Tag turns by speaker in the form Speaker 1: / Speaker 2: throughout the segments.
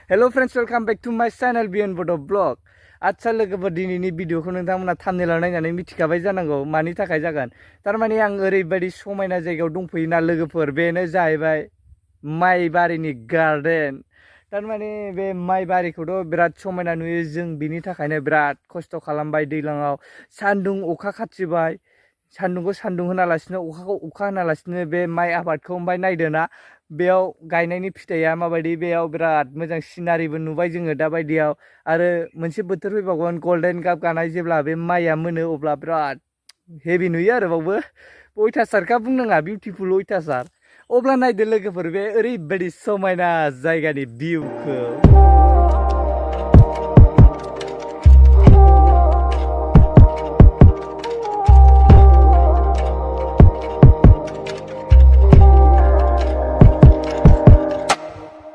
Speaker 1: Hello friends, welcome back to my channel Bodo vlog. आच्छा लोगोफोर दिनैनि भिडिअखौ नोंथांमोना थाम्बनेलाव नायनानै मिथिखाबाय जानांगौ मानि थाखाय जागोन। थारमाने आं ओरैबायदि समायना जायगायाव दंफैयोना लोगोफोर, बेनो जाहैबाय माइ बारिनि गार्डेन। थारमाने बे माइ बारिखौथ' बिराद समायना नुयो, जों बिनि थाखायनो बिराद खस्थ' खालामबाय दैज्लाङाव। सान्दुं अखा खाथिबाय, सान्दुंखौ सान्दुं होनालासिनो अखाखौ अखा होनालासिनो बे माइ आबादखौ ओमफ्राय नायदोना बेयाव गायनायनि फिथाइया माबायदि, बेयाव बिराद मोजां सिनारिबो नुबाय जोङो दा बायदियाव। आरो मोनसे बोथोर फैबावगोन गल्डेन गाब गानाय, जेब्ला बे माइया मोनो अब्ला बिराद हेभि नुयो आरो बावबो अयथासारखा बुंनाङा, बिउटिफुल अयथासार। अब्ला नायदो लोगोफोर बे ओरैबायदि समायना जायगानि भिउखौ।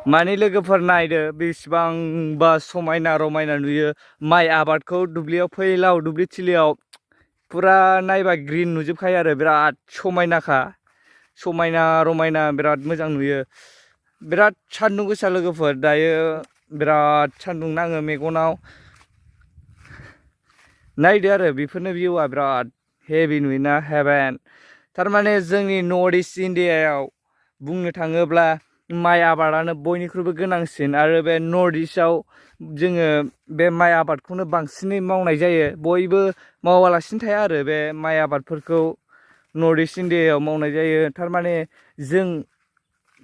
Speaker 1: माने लोगोफोर नायदो बेसेबांबा समायना रमायना नुयो माइ आबादखौ। दुब्लियाव फैलाव दुब्लि थिलियाव पुरा नायबा ग्रिन नुजोबखायो आरो बिराद समायनाखा, समायना रमायना बिराद मोजां नुयो। बिराद सान्दुं गोसा लोगोफोर, दायो बिराद सान्दुं नाङो मेगनाव। नायदो आरो बेफोरनो भिउआ बिराद हेभि नुयोना, हेभेन। थारमाने जोंनि नर्थ इस्ट इन्डियायाव बुंनो थाङोब्ला माइ आबादानो बयनिख्रुइबो गोनांसिन, आरो बे नर्थ इस्टआव जोङो बे माइ आबादखौनो बांसिनै मावनाय जायो। बयबो मावालासिनो थाया आरो बे माइ आबादफोरखौ नर्थ इस्ट इन्डियायाव मावनाय जायो। थारमाने जों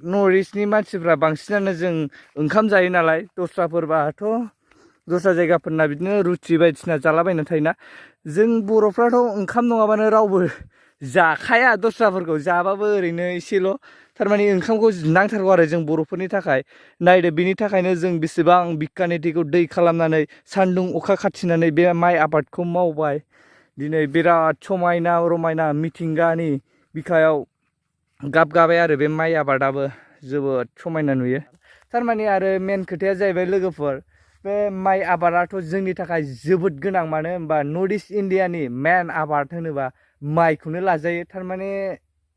Speaker 1: नर्थ इस्टनि मानसिफ्रा बांसिनानो जों ओंखाम जायो नालाय, दस्राफोरबाथ' दस्रा जायगाफोरना बिदिनो रुटि बायदिसिना जालाबायना थायोना। जों बर'फ्राथ' ओंखाम नङाबानो रावबो जाखाया, दस्राफोरखौ जाबाबो ओरैनो एसेल'। थारमाने ओंखामखौ नांथारगौ आरो जों बर'फोरनि थाखाय। नायदो बिनि थाखायनो जों बेसेबां बिखानिटिखौ दै खालामनानै सान्दुं अखा खाथिनानै बे माइ आबादखौ मावबाय। दिनै बिराद समायना रमायना मिथिंगानि बिखायाव गाब गाबाय आरो बे माइ आबादाबो जोबोद समायना नुयो। थारमाने आरो मेन खोथाया जाहैबाय लोगोफोर, बे माइ आबादाथ' जोंनि थाखाय जोबोद गोनां। मानो होनबा नर्थ इस्ट इन्डियानि मेन आबाद होनोबा माइखौनो लाजायो। थारमाने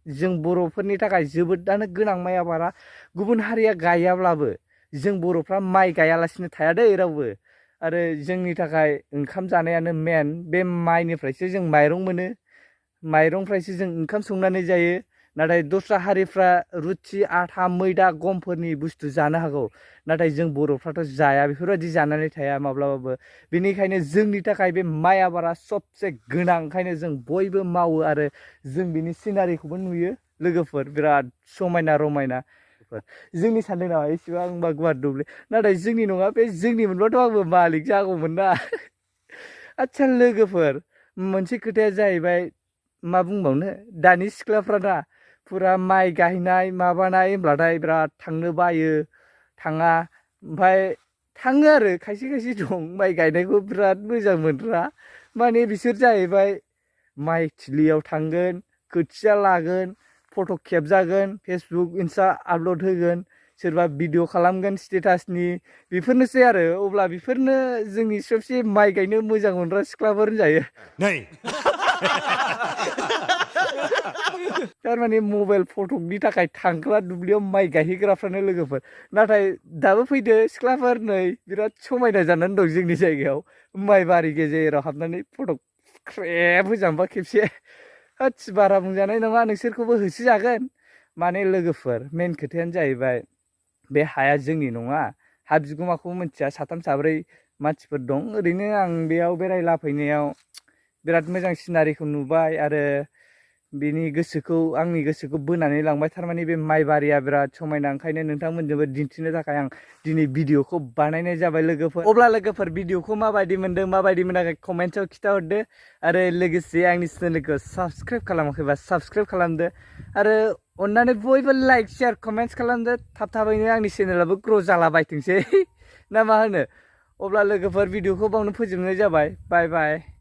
Speaker 1: जों बर'फोरनि थाखाय जोबोदानो गोनां माइ आबादा। गुबुन हारिया गायाब्लाबो जों बर'फ्रा माइ गायालासिनो थाया दै रावबो। आरो जोंनि थाखाय ओंखाम जानायानो मेन। बे माइनिफ्रायसो जों माइरं मोनो, माइरंनिफ्रायसो जों ओंखाम संनानै जायो। नाथाय दस्रा हारिफ्रा रुथि आथा मैदा गमफोरनि बुस्थु जानो हागौ, नाथाय जों बर'फ्राथ' जाया, बेफोरबायदि जानानै थाया माब्लाबाबो। बेनिखायनो जोंनि थाखाय बे माइ आबादा सबसे गोनां, ओंखायनो जों बयबो मावो आरो जों बिनि सिनारिखौबो नुयो लोगोफोर, बिराद समायना रमायना। जोंनि सानदों नामा एसेबांबा गुवार दुब्लि, नाथाय जोंनि नङा, बे जोंनि मोनबाथ' आंबो मालिक जागौमोन ना। आच्छा लोगोफोर, मोनसे खोथाया जाहैबाय मा बुंबावनो, दानि सिख्लाफ्रा दा पुरा माइ गायनाय माबानाय होनब्लाथाय बिराद थांनो बायो, थाङा। ओमफ्राय थाङो आरो खायसे खायसे दं माइ गायनायखौ बिराद मोजां मोनग्रा। माने बिसोर जाहैबाय माइ थिलियाव थांगोन, खोथिया लागोन, फट' खेबजागोन, फेसबुक इन्स्टा आपल'ड होगोन, सोरबा भिडिअ खालामगोन स्टेटासनि, बेफोरनोसै आरो। अब्ला बेफोरनो जोंनि सबसे माइ गायनो मोजां मोनग्रा सिख्लाफोर होनजायो। थारमाने मबाइल फटकनि थाखाय थांग्रा दुब्लियाव माइ गायहैग्राफ्रानो लोगोफोर। नाथाय दाबो फैदो सिख्लाफोर, नै बिराद समायना जानानै दं जोंनि जायगायाव माइ बारि गेजेराव हाबनानै फटक ख्रेब होजानोबा खेबसे। होत्स बारा बुंजानाय नङा, नोंसोरखौबो होसोजागोन। माने लोगोफोर मेन खोथायानो जाहैबाय बे हाया जोंनि नङा, हा बिगोमाखौबो मिथिया, साथाम साब्रै मानसिफोर दं। ओरैनो आं बेयाव बेरायला फैनायाव बिराद मोजां सिनारिखौ नुबाय आरो बेनि गोसोखौ, आंनि गोसोखौ बोनानै लांबाय। थारमाने बे माइ बारिया बिराद समायना, ओंखायनो नोंथांमोनजोंबो दिन्थिनो थाखाय आं दिनै भिडिअखौ बानायनाय जाबाय लोगोफोर। अब्ला लोगोफोर भिडिअखौ माबायदि मोनदों, माबायदि मोनाखै कमेन्टआव खिथाहरदो। आरो लोगोसे आंनि चेनेलखौ साबस्क्राइब खालामाखैबा साबस्क्राइब खालामदो। आरो अन्नानै बयबो लाइक शेयार कमेन्ट्स खालामदो। थाब थाबैनो आंनि चेनेलाबो ग्र' जालाबायथोंसै ना मा होनो। अब्ला लोगोफोर भिडिअखौ बावनो फोजोबनाय जाबाय। बाय बाय।